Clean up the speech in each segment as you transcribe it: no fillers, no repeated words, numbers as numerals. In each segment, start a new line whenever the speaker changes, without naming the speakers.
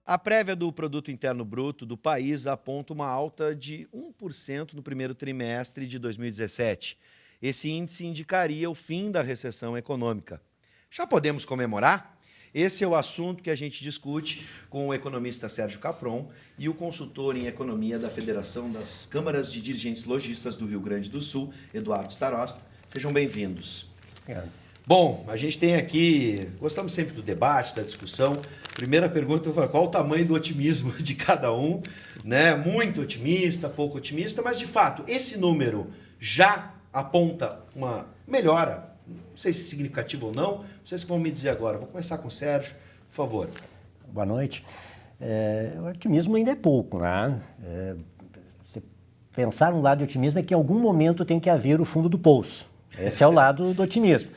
A prévia do Produto Interno Bruto do país aponta uma alta de 1% no primeiro trimestre de 2017. Esse índice indicaria o fim da recessão econômica. Já podemos comemorar? Esse é o assunto que a gente discute com o economista Sérgio Capron e o consultor em economia da Federação das Câmaras de Dirigentes Lojistas do Rio Grande do Sul, Eduardo Starosta. Sejam bem-vindos. Bom, a gente tem aqui, gostamos sempre do debate, da discussão. Primeira pergunta, qual o tamanho do otimismo de cada um, né? Muito otimista, pouco otimista, mas de fato, esse número já aponta uma melhora, não sei se significativa ou não, vocês que vão me dizer agora. Vou começar com o Sérgio, por favor.
Boa noite. O otimismo ainda é pouco, né? Se pensar no lado de otimismo é que em algum momento tem que haver o fundo do poço. Esse é o lado do otimismo.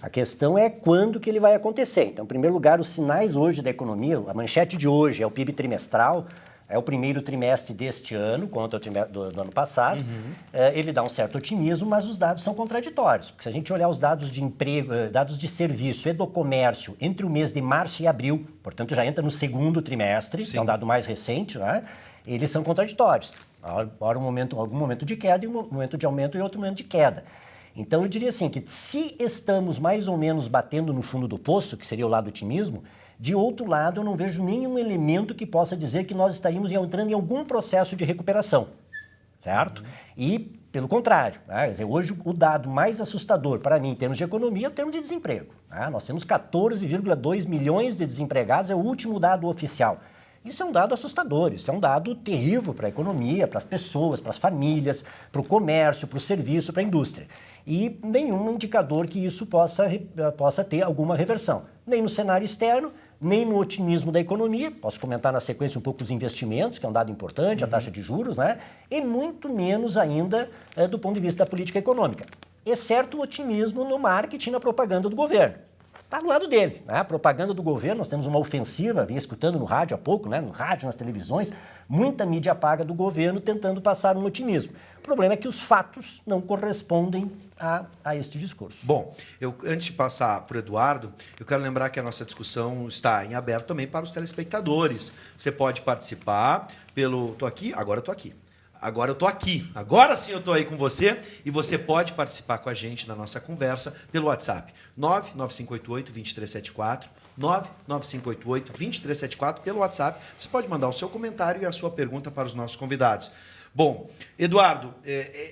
A questão é quando que ele vai acontecer. Então, em primeiro lugar, os sinais hoje da economia, a manchete de hoje é o PIB trimestral, é o primeiro trimestre deste ano, contra o trimestre do ano passado. Ele dá um certo otimismo, mas os dados são contraditórios. Porque se a gente olhar os dados de emprego, dados de serviço e do comércio entre o mês de março e abril, portanto já entra no segundo trimestre, que é um dado mais recente, né? Eles são contraditórios. Algum momento de queda e um momento de aumento e outro momento de queda. Então, eu diria assim, que se estamos mais ou menos batendo no fundo do poço, que seria o lado do otimismo, de outro lado, eu não vejo nenhum elemento que possa dizer que nós estaríamos entrando em algum processo de recuperação, certo? E, pelo contrário, né? Quer dizer, hoje o dado mais assustador para mim, em termos de economia, é o termo de desemprego. Né? Nós temos 14,2 milhões de desempregados, é o último dado oficial. Isso é um dado assustador, isso é um dado terrível para a economia, para as pessoas, para as famílias, para o comércio, para o serviço, para a indústria. E nenhum indicador que isso possa ter alguma reversão. Nem no cenário externo, nem no otimismo da economia. Posso comentar na sequência um pouco os investimentos, que é um dado importante, a taxa de juros, né? E muito menos ainda do ponto de vista da política econômica. Exceto o otimismo no marketing e na propaganda do governo. Está do lado dele, né? A propaganda do governo, nós temos uma ofensiva, vinha escutando no rádio há pouco, né? No rádio, nas televisões, muita mídia paga do governo tentando passar um otimismo. O problema é que os fatos não correspondem a este discurso.
Bom, antes de passar para o Eduardo, eu quero lembrar que a nossa discussão está em aberto também para os telespectadores. Você pode participar pelo... Estou aqui? Agora eu estou aqui. Agora eu estou aqui. Agora sim eu estou aí com você e você pode participar com a gente na nossa conversa pelo WhatsApp 99588-2374, 99588-2374 pelo WhatsApp. Você pode mandar o seu comentário e a sua pergunta para os nossos convidados. Bom, Eduardo,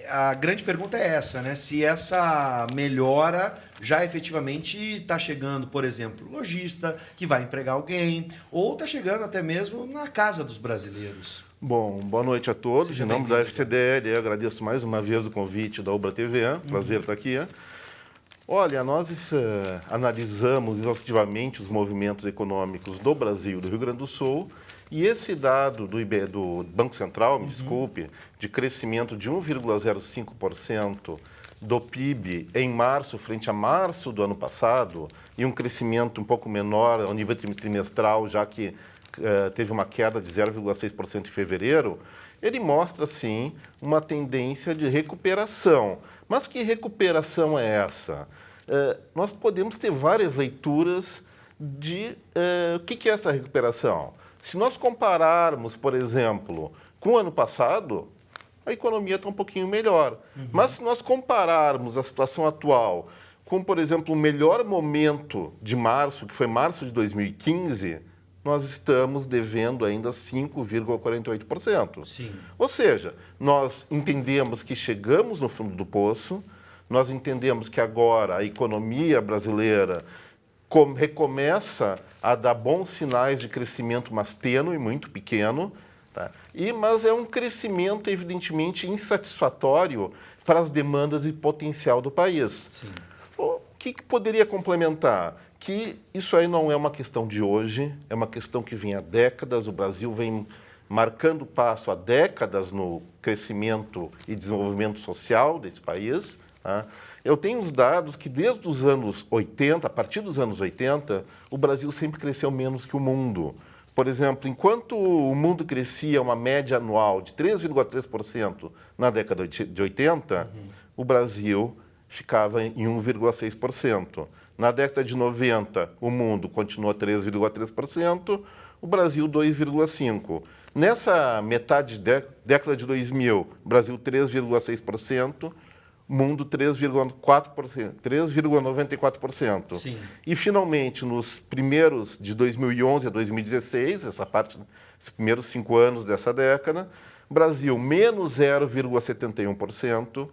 a grande pergunta é essa, né? Se essa melhora já efetivamente está chegando, por exemplo, lojista que vai empregar alguém, ou está chegando até mesmo na casa dos brasileiros.
Bom, boa noite a todos. Em nome da FCDL, eu agradeço mais uma vez o convite da Ubra TV. Prazer estar aqui. Olha, nós analisamos exaustivamente os movimentos econômicos do Brasil e do Rio Grande do Sul. E esse dado do Banco Central, me desculpe, de crescimento de 1,05% do PIB em março frente a março do ano passado, e um crescimento um pouco menor ao nível trimestral, já que teve uma queda de 0,6% em fevereiro, ele mostra, sim, uma tendência de recuperação. Mas que recuperação é essa? Nós podemos ter várias leituras de o que é essa recuperação. Se nós compararmos, por exemplo, com o ano passado, a economia está um pouquinho melhor. Mas se nós compararmos a situação atual com, por exemplo, o melhor momento de março, que foi março de 2015, nós estamos devendo ainda 5,48%.
Sim.
Ou seja, nós entendemos que chegamos no fundo do poço, nós entendemos que agora a economia brasileira recomeça a dar bons sinais de crescimento, mas tênue, muito pequeno, tá? Mas é um crescimento, evidentemente, insatisfatório para as demandas e potencial do país.
Sim.
O que poderia complementar? Que isso aí não é uma questão de hoje, é uma questão que vem há décadas. O Brasil vem marcando passo há décadas no crescimento e desenvolvimento social desse país. Tá? Eu tenho os dados que desde os anos 80, a partir dos anos 80, o Brasil sempre cresceu menos que o mundo. Por exemplo, enquanto o mundo crescia uma média anual de 3,3% na década de 80, o Brasil ficava em 1,6%. Na década de 90, o mundo continuou 3,3%, o Brasil 2,5%. Nessa metade década de 2000, Brasil 3,6%, mundo 3,4%, 3,94%.
Sim.
E, finalmente, nos primeiros de 2011 a 2016, esses primeiros 5 anos dessa década, Brasil menos 0,71%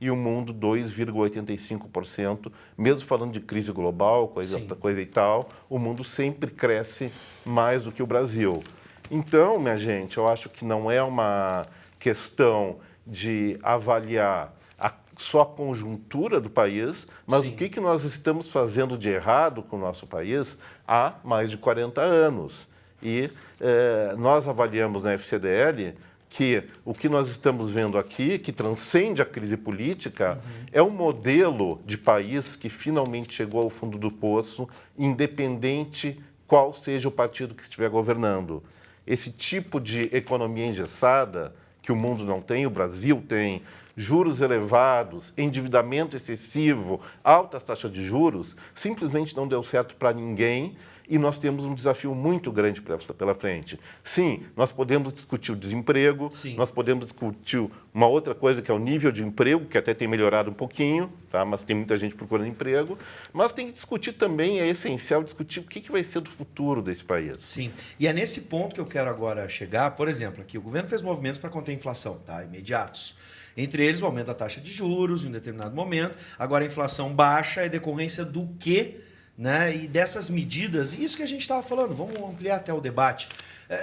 e o mundo 2,85%. Mesmo falando de crise global, coisa e tal, o mundo sempre cresce mais do que o Brasil. Então, minha gente, eu acho que não é uma questão de avaliar só a conjuntura do país, mas o que nós estamos fazendo de errado com o nosso país há mais de 40 anos. E nós avaliamos na FCDL que o que nós estamos vendo aqui, que transcende a crise política, é um modelo de país que finalmente chegou ao fundo do poço, independente qual seja o partido que estiver governando. Esse tipo de economia engessada, que o mundo não tem, o Brasil tem, juros elevados, endividamento excessivo, altas taxas de juros, simplesmente não deu certo para ninguém e nós temos um desafio muito grande pela frente. Sim, nós podemos discutir o desemprego, nós podemos discutir uma outra coisa que é o nível de emprego, que até tem melhorado um pouquinho, tá? Mas tem muita gente procurando emprego, mas tem que discutir também, é essencial discutir o que vai ser do futuro desse país.
Sim, e é nesse ponto que eu quero agora chegar. Por exemplo, aqui o governo fez movimentos para conter a inflação, tá? Imediatos. Entre eles, o aumento da taxa de juros em um determinado momento. Agora, a inflação baixa é decorrência do quê? Né? E dessas medidas, isso que a gente estava falando, vamos ampliar até o debate.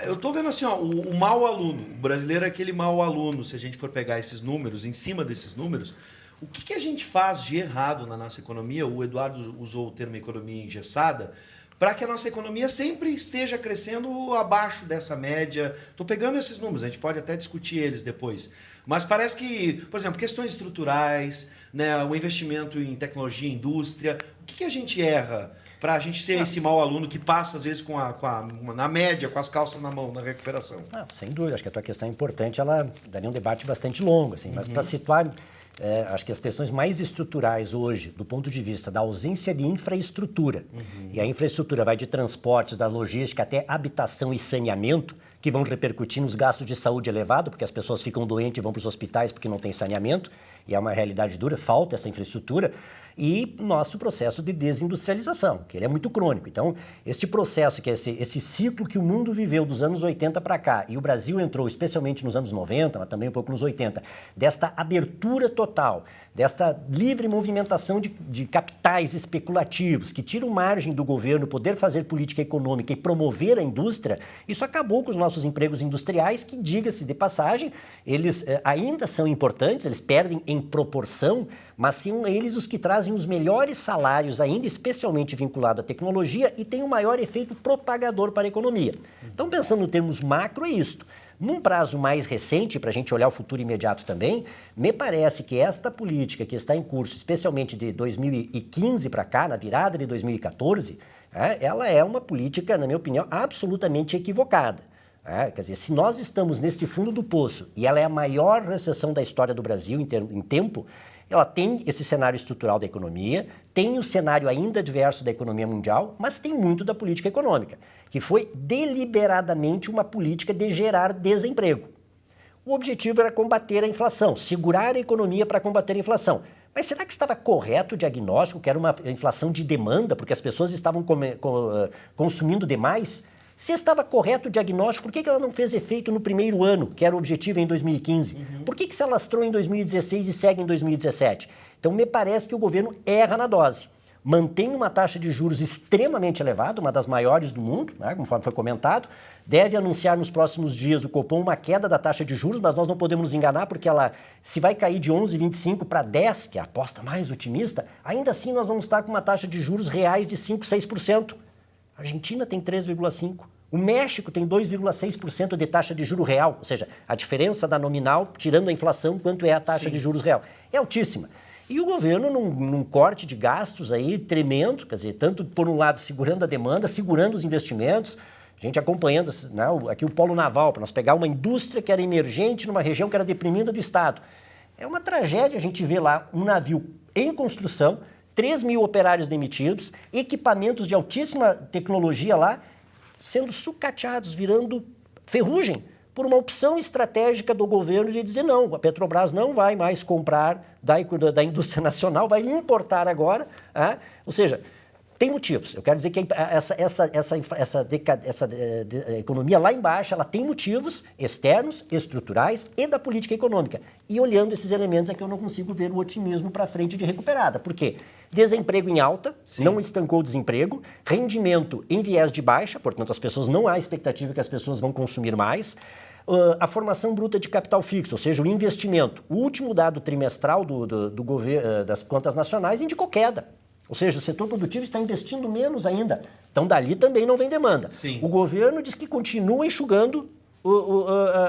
Eu estou vendo assim, ó, o mau aluno, o brasileiro é aquele mau aluno, se a gente for pegar esses números, em cima desses números, o que a gente faz de errado na nossa economia? O Eduardo usou o termo economia engessada, para que a nossa economia sempre esteja crescendo abaixo dessa média. Estou pegando esses números, a gente pode até discutir eles depois. Mas parece que, por exemplo, questões estruturais, né, o investimento em tecnologia, indústria, o que a gente erra para a gente ser esse mau aluno que passa, às vezes, na média, com as calças na mão, na recuperação?
Sem dúvida, acho que a tua questão é importante, ela daria um debate bastante longo, assim, mas para situar, acho que as questões mais estruturais hoje, do ponto de vista da ausência de infraestrutura, e a infraestrutura vai de transportes, da logística até habitação e saneamento, que vão repercutir nos gastos de saúde elevado, porque as pessoas ficam doentes e vão para os hospitais porque não tem saneamento, e é uma realidade dura, falta essa infraestrutura, e nosso processo de desindustrialização, que ele é muito crônico. Então, este processo, que é esse ciclo que o mundo viveu dos anos 80 para cá, e o Brasil entrou especialmente nos anos 90, mas também um pouco nos 80, desta abertura total, desta livre movimentação de capitais especulativos, que tiram margem do governo poder fazer política econômica e promover a indústria, isso acabou com os nossos empregos industriais, que, diga-se de passagem, eles ainda são importantes, eles perdem em proporção, mas são eles os que trazem os melhores salários, ainda especialmente vinculado à tecnologia, e tem o maior efeito propagador para a economia. Então, pensando em termos macro, é isto. Num prazo mais recente, para a gente olhar o futuro imediato também, me parece que esta política que está em curso, especialmente de 2015 para cá, na virada de 2014, ela é uma política, na minha opinião, absolutamente equivocada. Quer dizer, se nós estamos neste fundo do poço e ela é a maior recessão da história do Brasil em tempo, ela tem esse cenário estrutural da economia, tem o cenário ainda adverso da economia mundial, mas tem muito da política econômica, que foi deliberadamente uma política de gerar desemprego. O objetivo era combater a inflação, segurar a economia para combater a inflação. Mas será que estava correto o diagnóstico, que era uma inflação de demanda, porque as pessoas estavam consumindo demais? Se estava correto o diagnóstico, por que ela não fez efeito no primeiro ano, que era o objetivo em 2015? Por que se alastrou em 2016 e segue em 2017? Então, me parece que o governo erra na dose. Mantém uma taxa de juros extremamente elevada, uma das maiores do mundo, né, conforme foi comentado. Deve anunciar nos próximos dias o Copom uma queda da taxa de juros, mas nós não podemos nos enganar, porque ela, se vai cair de 11,25 para 10, que é a aposta mais otimista, ainda assim nós vamos estar com uma taxa de juros reais de 5, 6%. A Argentina tem 3,5%. O México tem 2,6% de taxa de juro real, ou seja, a diferença da nominal, tirando a inflação, quanto é a taxa de juros real. É altíssima. E o governo, num corte de gastos aí tremendo, quer dizer, tanto por um lado segurando a demanda, segurando os investimentos, a gente acompanhando, né, aqui o polo naval, para nós pegar uma indústria que era emergente numa região que era deprimida do Estado. É uma tragédia a gente ver lá um navio em construção, 3 mil operários demitidos, equipamentos de altíssima tecnologia lá, sendo sucateados, virando ferrugem, por uma opção estratégica do governo de dizer não, a Petrobras não vai mais comprar da indústria nacional, vai importar agora. Ou seja, tem motivos. Eu quero dizer que essa economia lá embaixo, ela tem motivos externos, estruturais e da política econômica. E olhando esses elementos é que eu não consigo ver o otimismo para frente de recuperada. Por quê? Desemprego em alta, não estancou o desemprego, rendimento em viés de baixa, portanto as pessoas não há expectativa que as pessoas vão consumir mais, a formação bruta de capital fixo, ou seja, o investimento. O último dado trimestral do governo, das contas nacionais indicou queda. Ou seja, o setor produtivo está investindo menos ainda. Então, dali também não vem demanda.
Sim.
O governo diz que continua enxugando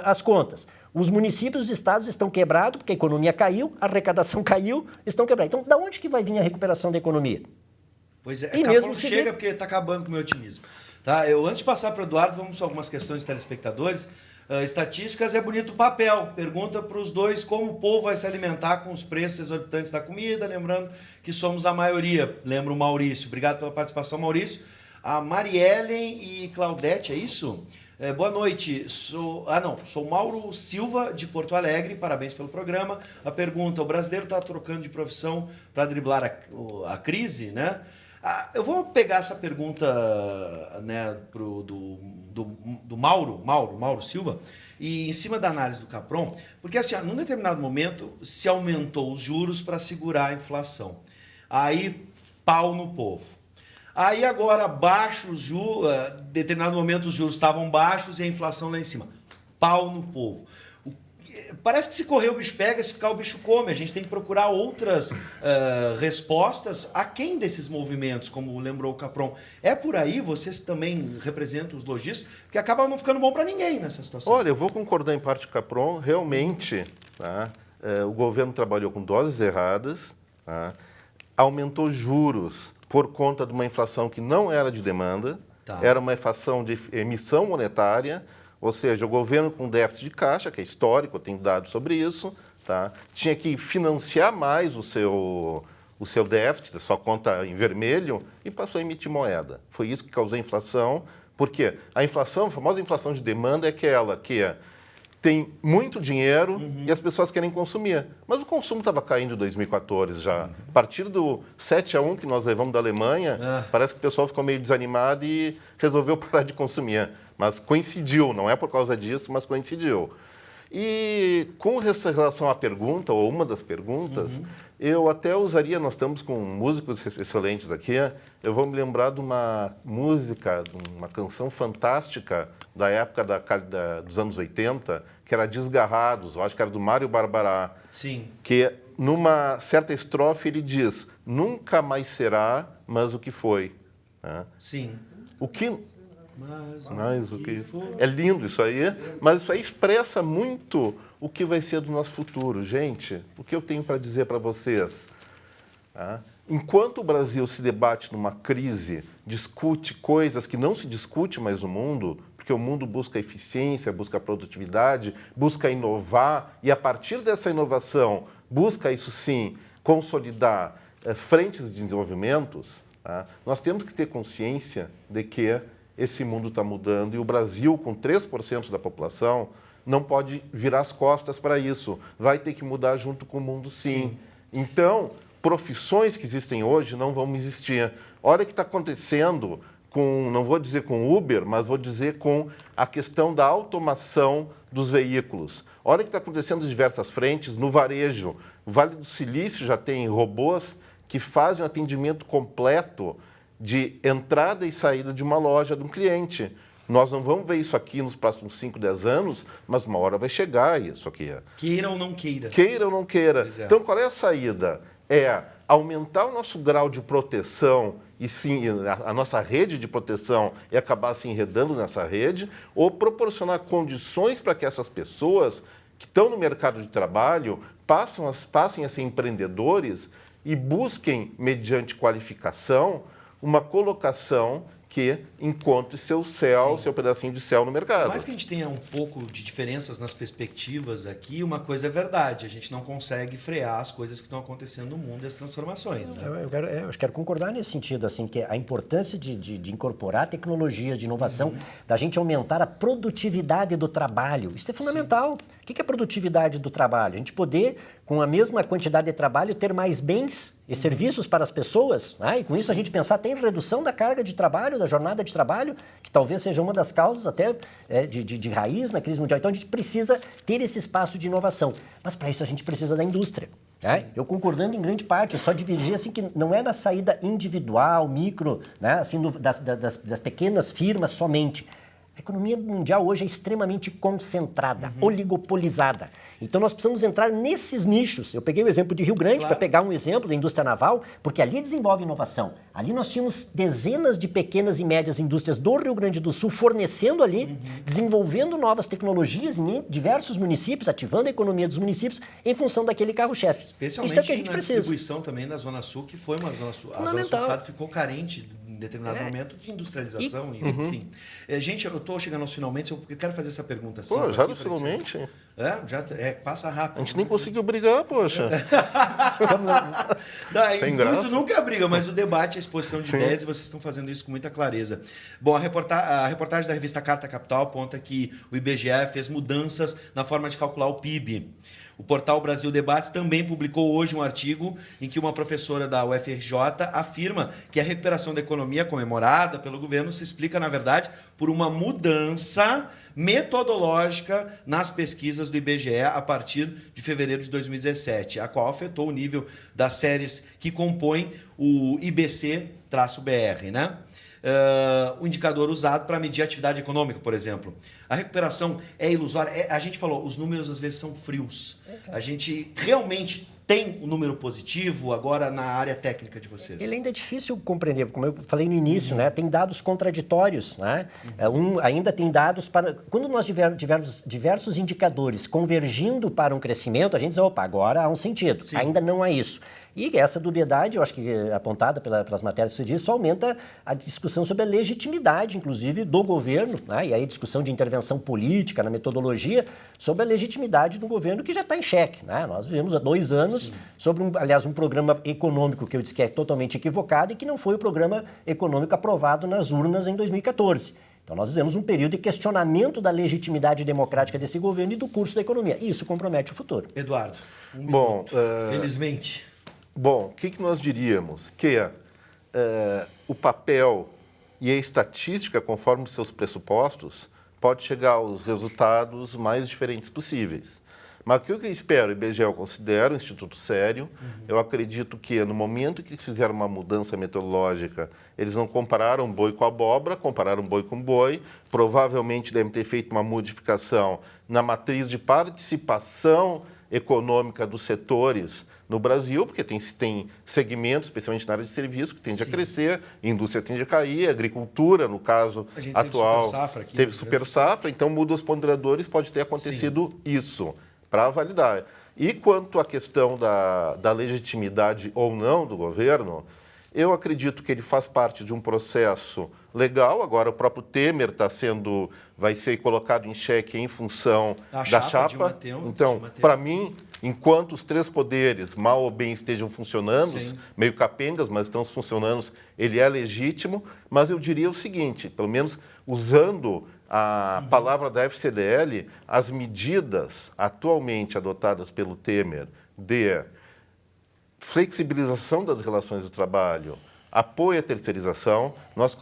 as contas. Os municípios e os estados estão quebrados, porque a economia caiu, a arrecadação caiu, estão quebrados. Então, da onde que vai vir a recuperação da economia?
Pois é,
E mesmo se
chega porque está acabando com o meu otimismo. Tá? Antes de passar para o Eduardo, vamos a algumas questões de telespectadores. Estatísticas é bonito o papel. Pergunta para os dois como o povo vai se alimentar com os preços exorbitantes da comida. Lembrando que somos a maioria. Lembra o Maurício. Obrigado pela participação, Maurício. A Mariellen e Claudete, é isso? Boa noite. Sou Mauro Silva, de Porto Alegre. Parabéns pelo programa. A pergunta: o brasileiro está trocando de profissão para driblar a crise, né? Eu vou pegar essa pergunta, né, do Mauro Silva, e em cima da análise do Capron, porque assim, num determinado momento se aumentou os juros para segurar a inflação. Aí, pau no povo. Aí agora baixa os juros, em determinado momento os juros estavam baixos e a inflação lá em cima. Pau no povo. Parece que se correr o bicho pega, se ficar o bicho come. A gente tem que procurar outras respostas aquém desses movimentos, como lembrou o Capron. É por aí, vocês também representam os lojistas, que acaba não ficando bom para ninguém nessa situação.
Olha, eu vou concordar em parte com o Capron. Realmente, tá, o governo trabalhou com doses erradas, tá, aumentou juros por conta de uma inflação que não era de demanda, era uma inflação de emissão monetária. Ou seja, o governo com déficit de caixa, que é histórico, eu tenho dados sobre isso, tá? Tinha que financiar mais o seu déficit, a sua conta em vermelho, e passou a emitir moeda. Foi isso que causou a inflação, porque a inflação, a famosa inflação de demanda, é aquela que tem muito dinheiro e as pessoas querem consumir. Mas o consumo estava caindo em 2014 já. A partir do 7-1 que nós levamos da Alemanha, parece que o pessoal ficou meio desanimado e resolveu parar de consumir. Mas coincidiu, não é por causa disso, mas coincidiu. E com relação à pergunta, ou uma das perguntas, eu até usaria, nós estamos com músicos excelentes aqui, eu vou me lembrar de uma música, de uma canção fantástica da época dos anos 80, que era Desgarrados, eu acho que era do Mário Barbará.
Sim.
Que numa certa estrofe ele diz: nunca mais será, mas o que foi. Né?
Sim.
O que... Mas o que é lindo isso aí, mas isso aí expressa muito o que vai ser do nosso futuro. Gente, o que eu tenho para dizer para vocês? Tá? Enquanto o Brasil se debate numa crise, discute coisas que não se discute mais no mundo, porque o mundo busca eficiência, busca produtividade, busca inovar, e a partir dessa inovação busca, isso sim, consolidar frentes de desenvolvimentos, tá? Nós temos que ter consciência de que esse mundo está mudando e o Brasil, com 3% da população, não pode virar as costas para isso. Vai ter que mudar junto com o mundo, sim. Então, profissões que existem hoje não vão existir. Olha o que está acontecendo com, não vou dizer com Uber, mas vou dizer com a questão da automação dos veículos. Olha o que está acontecendo em diversas frentes, no varejo. O Vale do Silício já tem robôs que fazem um atendimento completo de entrada e saída de uma loja de um cliente. Nós não vamos ver isso aqui nos próximos 5, 10 anos, mas uma hora vai chegar isso aqui.
Queira ou não queira.
Queira ou não queira. Então, qual é a saída? É aumentar o nosso grau de proteção e sim, a nossa rede de proteção e acabar se enredando nessa rede, ou proporcionar condições para que essas pessoas que estão no mercado de trabalho passem a ser empreendedores e busquem, mediante qualificação, uma colocação que encontre seu céu, seu pedacinho de céu no mercado.
Por mais que a gente tenha um pouco de diferenças nas perspectivas aqui, uma coisa é verdade, a gente não consegue frear as coisas que estão acontecendo no mundo e as transformações. Né?
Eu quero concordar nesse sentido, assim, que a importância de incorporar tecnologias de inovação, da gente aumentar a produtividade do trabalho, isso é fundamental. O que é a produtividade do trabalho? A gente poder, com a mesma quantidade de trabalho, ter mais bens e serviços para as pessoas, né? E com isso a gente pensar até em redução da carga de trabalho, da jornada de trabalho, que talvez seja uma das causas até de raiz na crise mundial. Então a gente precisa ter esse espaço de inovação, mas para isso a gente precisa da indústria. Né? Eu concordando em grande parte, eu só divergi assim que não é na saída individual, micro, né? Assim, das pequenas firmas somente. A economia mundial hoje é extremamente concentrada, oligopolizada. Então nós precisamos entrar nesses nichos. Eu peguei o exemplo de Rio Grande para pegar um exemplo da indústria naval, porque ali desenvolve inovação. Ali nós tínhamos dezenas de pequenas e médias indústrias do Rio Grande do Sul fornecendo ali, desenvolvendo novas tecnologias em diversos municípios, ativando a economia dos municípios em função daquele carro-chefe.
Especialmente
isso é o que a gente
na
precisa.
Distribuição também da Zona Sul, que foi uma Zona Sul. A Zona Sul do
Fundamental.
Estado ficou carente em determinado momento de industrialização, enfim. Gente, eu estou chegando aos finalmente, eu quero fazer essa pergunta. Assim,
Pô, já finalmente?
Passa rápido.
A gente nem conseguiu brigar, poxa. Sem
Intuito
graça.
nunca é briga, mas o debate, a exposição de ideias, e vocês estão fazendo isso com muita clareza. Bom, a reportagem da revista Carta Capital aponta que o IBGE fez mudanças na forma de calcular o PIB. O portal Brasil Debates também publicou hoje um artigo em que uma professora da UFRJ afirma que a recuperação da economia comemorada pelo governo se explica, na verdade, por uma mudança metodológica nas pesquisas do IBGE a partir de fevereiro de 2017, a qual afetou o nível das séries que compõem o IBC-BR, né? O indicador usado para medir a atividade econômica, por exemplo. A recuperação é ilusória. A gente falou, os números às vezes são frios. A gente realmente tem um número positivo agora na área técnica de vocês?
Ele ainda é difícil compreender, como eu falei no início, né? Tem dados contraditórios, né? Ainda tem dados para... Quando nós tivermos diversos indicadores convergindo para um crescimento, a gente diz, opa, agora há um sentido. Sim. Ainda não há isso. E essa dubiedade, eu acho que apontada pelas matérias que você disse, só aumenta a discussão sobre a legitimidade, inclusive, do governo, né? E aí discussão de intervenção política na metodologia, sobre a legitimidade do governo que já está em xeque, né? Nós vivemos há 2 anos Sim. sobre, um programa econômico que eu disse que é totalmente equivocado e que não foi o programa econômico aprovado nas urnas em 2014. Então, nós vivemos um período de questionamento da legitimidade democrática desse governo e do curso da economia. E isso compromete o futuro.
Eduardo, felizmente...
Bom, o que nós diríamos? Que o papel e a estatística, conforme os seus pressupostos, pode chegar aos resultados mais diferentes possíveis. Mas o que eu espero, o IBGE eu considero um instituto sério. Eu acredito que no momento que eles fizeram uma mudança metodológica, eles não compararam boi com abóbora, compararam boi com boi. Provavelmente devem ter feito uma modificação na matriz de participação econômica dos setores no Brasil, porque tem segmentos, especialmente na área de serviço, que tende a crescer, a indústria tende a cair, a agricultura, no caso atual, teve super safra, então muda os ponderadores, pode ter acontecido isso, para validar. E quanto à questão da legitimidade ou não do governo, eu acredito que ele faz parte de um processo legal. Agora, o próprio Temer vai ser colocado em xeque em função da chapa. Então, para mim, enquanto os 3 poderes, mal ou bem, estejam funcionando, meio capengas, mas estão funcionando, ele é legítimo. Mas eu diria o seguinte, pelo menos usando a palavra da FCDL, as medidas atualmente adotadas pelo Temer de flexibilização das relações do trabalho, apoio à terceirização, nós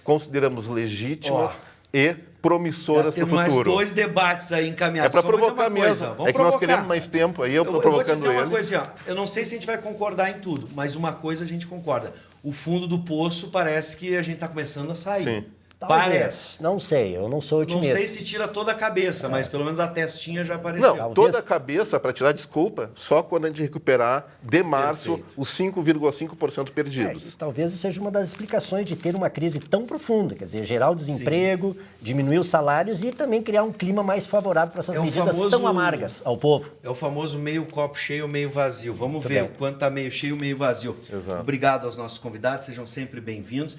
consideramos legítimas e promissoras para o futuro.
Mais 2 debates aí encaminhados.
É para provocar mesmo. Que nós queremos mais tempo, aí eu estou provocando ele.
Eu vou te dizer uma coisa assim, eu não sei se a gente vai concordar em tudo, mas uma coisa a gente concorda. O fundo do poço parece que a gente está começando a sair.
Sim.
Parece.
Não sei, eu não sou otimista.
Não sei se tira toda a cabeça, mas pelo menos a testinha já apareceu.
Não, toda a cabeça, para tirar desculpa, só quando a gente recuperar, de março, os 5,5% perdidos.
Talvez seja uma das explicações de ter uma crise tão profunda, quer dizer, gerar o desemprego, diminuir os salários e também criar um clima mais favorável para essas medidas tão amargas ao povo.
É o famoso meio copo cheio, meio vazio. Vamos ver o quanto está meio cheio, meio vazio.
Exato.
Obrigado aos nossos convidados, sejam sempre bem-vindos.